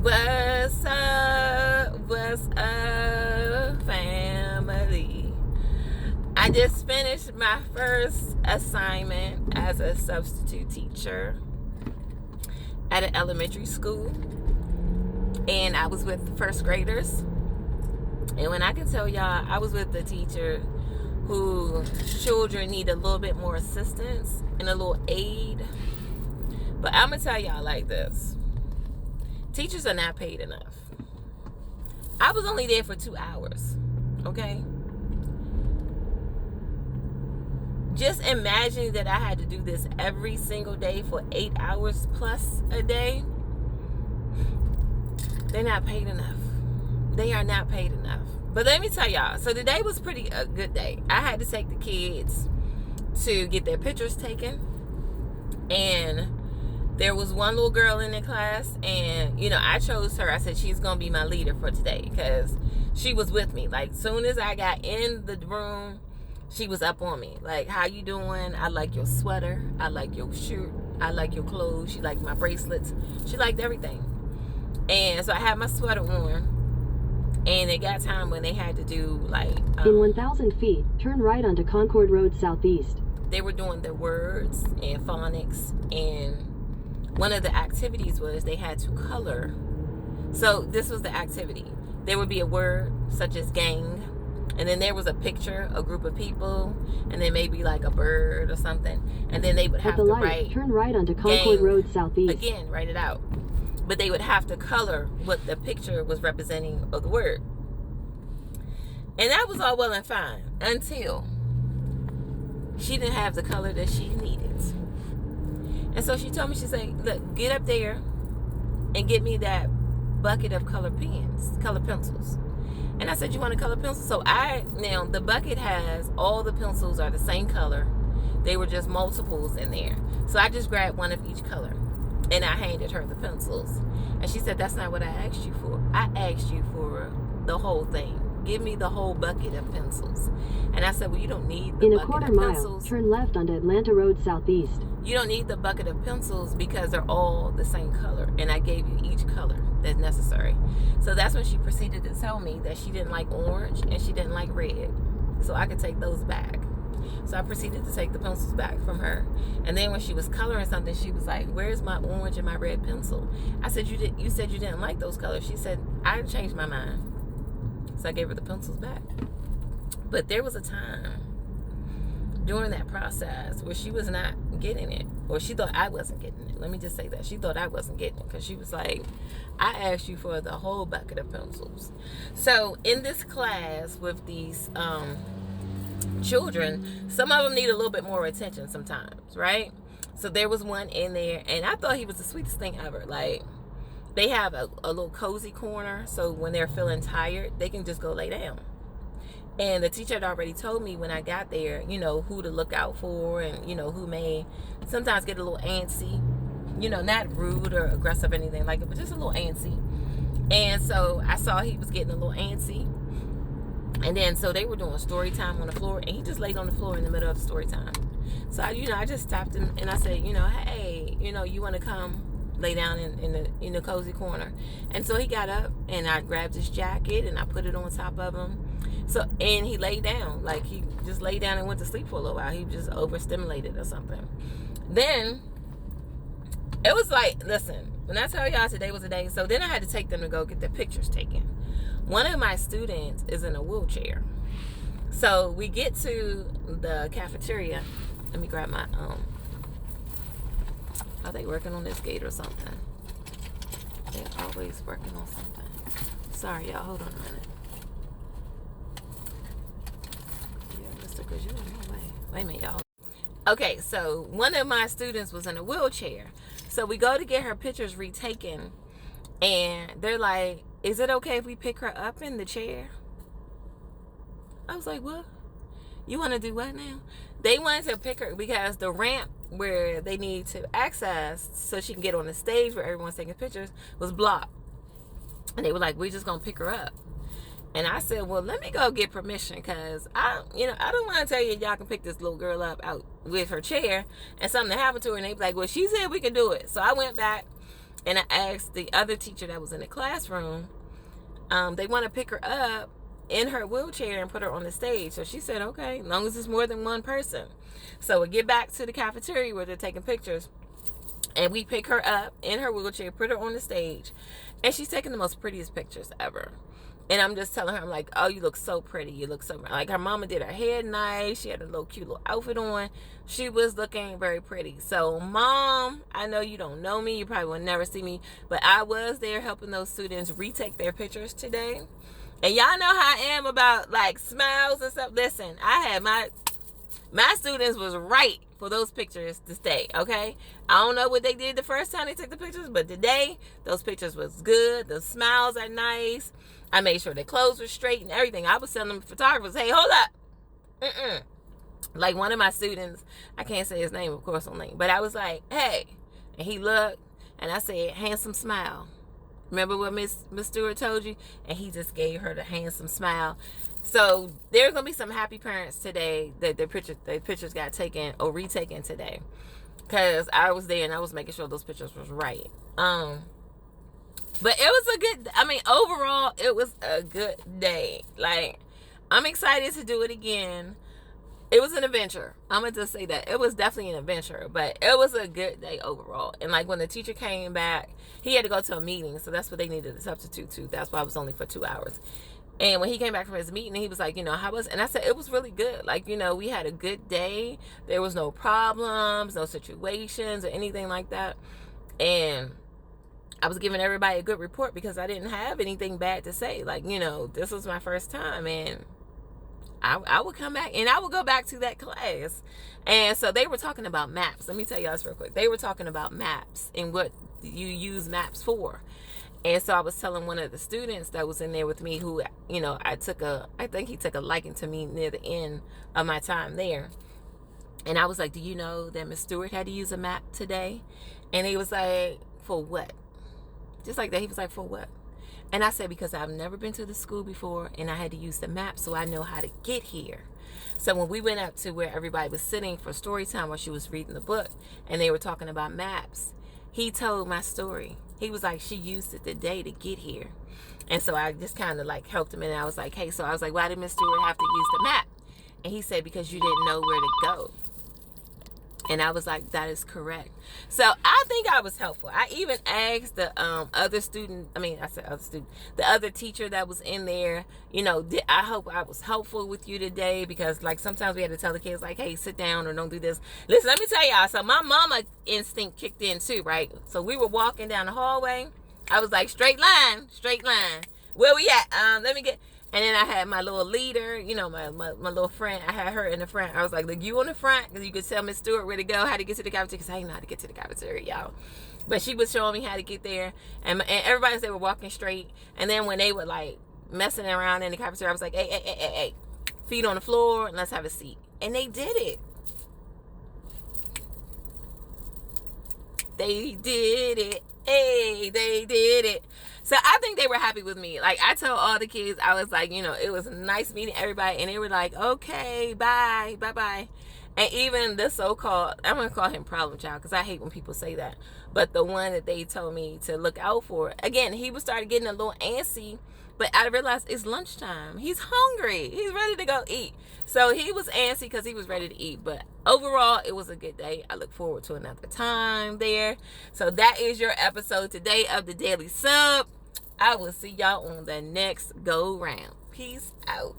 What's up? What's up, family? I just finished my first assignment as a substitute teacher at an elementary school, and I was with first graders. And when I can tell y'all, I was with the teacher whose children need a little bit more assistance and a little aid. But I'm gonna tell y'all like this: teachers are not paid enough. I was only there for 2 hours, okay? Just imagine that I had to do this every single day for 8 hours plus a day. They're not paid enough. They are not paid enough. But let me tell y'all, so today was pretty a good day. I had to take the kids to get their pictures taken, and there was one little girl in the class, and I chose her. I said she's gonna be my leader for today because she was with me. Like, soon as I got in the room, she was up on me. Like, how you doing? I like your sweater. I like your shirt. I like your clothes. She liked my bracelets. She liked everything. And so I had my sweater on, and it got time when they had to do like in 1,000 feet, turn right onto Concord Road Southeast. They were doing the words and phonics, and one of the activities was they had to color. So this was the activity. There would be a word such as gang, and then there was a picture, a group of people, and then maybe like a bird or something, and then they would have to write, turn right onto Concord Road Southeast. Again, write it out. But they would have to color what the picture was representing of the word. And that was all well and fine until she didn't have the color that she needed. And so she told me, she said, look, get up there and get me that bucket of color pens, color pencils. And I said, you want a color pencil? So now the bucket has, all the pencils are the same color. They were just multiples in there. So I just grabbed one of each color, and I handed her the pencils. And she said, that's not what I asked you for. I asked you for the whole thing. Give me the whole bucket of pencils. And I said, well, you don't need the bucket of pencils. Turn left onto Atlanta Road Southeast. You don't need the bucket of pencils because they're all the same color. And I gave you each color that's necessary. So that's when she proceeded to tell me that she didn't like orange and she didn't like red. So I could take those back. So I proceeded to take the pencils back from her. And then when she was coloring something, she was like, where's my orange and my red pencil? I said, you said you didn't like those colors. She said, I changed my mind. So I gave her the pencils back. But there was a time during that process where she was not getting it, or she thought I wasn't getting it. Let me just say that. She thought I wasn't getting it because she was like, I asked you for the whole bucket of pencils. So in this class with these children, some of them need a little bit more attention sometimes, right? So there was one in there, and I thought he was the sweetest thing ever. Like, they have a little cozy corner, so when they're feeling tired, they can just go lay down. And the teacher had already told me when I got there, who to look out for, and, who may sometimes get a little antsy, not rude or aggressive or anything like it, but just a little antsy. And so I saw he was getting a little antsy. And then, so they were doing story time on the floor, and he just laid on the floor in the middle of the story time. So, I just stopped him, and I said, hey, you want to come lay down in the cozy corner? And so he got up, and I grabbed his jacket, and I put it on top of him. So, and he laid down, like he just laid down and went to sleep for a little while. He was just overstimulated or something. Then, it was like, listen, when I tell y'all today was a day, so then I had to take them to go get their pictures taken. One of my students is in a wheelchair. So we get to the cafeteria. Let me grab my, are they working on this gate or something? They're always working on something. Sorry, y'all, hold on a minute. Yeah, Mr. Because you're in my way. Wait a minute, y'all. Okay, so one of my students was in a wheelchair. So we go to get her pictures retaken, and they're like, is it okay if we pick her up in the chair? I was like, what? You want to do what now? They wanted to pick her because the ramp where they need to access so she can get on the stage where everyone's taking pictures was blocked. And they were like, we're just going to pick her up. And I said, well, let me go get permission, because I don't want to tell you y'all can pick this little girl up out with her chair and something happened to her, and they be like, well, she said we could do it. So I went back And I asked the other teacher that was in the classroom, they want to pick her up in her wheelchair and put her on the stage. So she said, okay, as long as it's more than one person. So we get back to the cafeteria where they're taking pictures, and we pick her up in her wheelchair, put her on the stage, and she's taking the most prettiest pictures ever. And I'm just telling her, I'm like, oh, you look so pretty. You look so, like, her mama did her hair nice. She had a little cute little outfit on. She was looking very pretty. So, Mom, I know you don't know me. You probably will never see me. But I was there helping those students retake their pictures today. And y'all know how I am about, like, smiles and stuff. Listen, I had my students was right for those pictures to stay, okay? I don't know what they did the first time they took the pictures, but today, those pictures was good. The smiles are nice. I made sure their clothes were straight and everything. I was telling them photographers, hey, hold up. Like one of my students, I can't say his name, of course, on link, but I was like, hey. And he looked, and I said, handsome smile. Remember what Miss Stewart told you? And he just gave her the handsome smile. So there's going to be some happy parents today that their pictures got taken or retaken today. Because I was there and I was making sure those pictures was right. But it was a good, overall, it was a good day. Like, I'm excited to do it again. It was an adventure. I'm going to just say that. It was definitely an adventure, but it was a good day overall. And, like, when the teacher came back, he had to go to a meeting, so that's what they needed a substitute to. That's why it was only for 2 hours. And when he came back from his meeting, he was like, how was it? And I said, it was really good. Like, we had a good day. There was no problems, no situations or anything like that. And I was giving everybody a good report because I didn't have anything bad to say. Like, this was my first time, and I would come back and I would go back to that class. And so they were talking about maps. Let me tell you this real quick. They were talking about maps and what you use maps for. And so I was telling one of the students that was in there with me who, I think he took a liking to me near the end of my time there. And I was like, do you know that Miss Stewart had to use a map today? And he was like, for what? Just like that. He was like, for what? And I said, because I've never been to the school before and I had to use the map so I know how to get here. So when we went up to where everybody was sitting for story time while she was reading the book and they were talking about maps, he told my story. He was like, she used it today to get here. And so I just kind of like helped him, and I was like, hey, so I was like, why did Miss Stewart have to use the map? And he said, because you didn't know where to go. And I was like, that is correct. So I think I was helpful. I even asked the the other teacher that was in there, I hope I was helpful with you today, because like sometimes we had to tell the kids like, hey, sit down or don't do this. Listen, let me tell y'all. So my mama instinct kicked in too, right? So we were walking down the hallway. I was like, straight line. Where we at? Let me get... And then I had my little leader, my little friend. I had her in the front. I was like, look, you on the front, because you could tell Miss Stewart where to go, how to get to the cafeteria, because I didn't know how to get to the cafeteria, y'all. But she was showing me how to get there. And everybody, they were walking straight. And then when they were, like, messing around in the cafeteria, I was like, hey, feet on the floor, and let's have a seat. And they did it. They did it. Hey, they did it. So I think they were happy with me. Like, I told all the kids, I was like, it was nice meeting everybody. And they were like, okay, bye. And even the so-called, I'm going to call him problem child, because I hate when people say that. But the one that they told me to look out for, again, he was started getting a little antsy. But I realized it's lunchtime. He's hungry. He's ready to go eat. So he was antsy because he was ready to eat. But overall, it was a good day. I look forward to another time there. So that is your episode today of the Daily Sub. I will see y'all on the next go round. Peace out.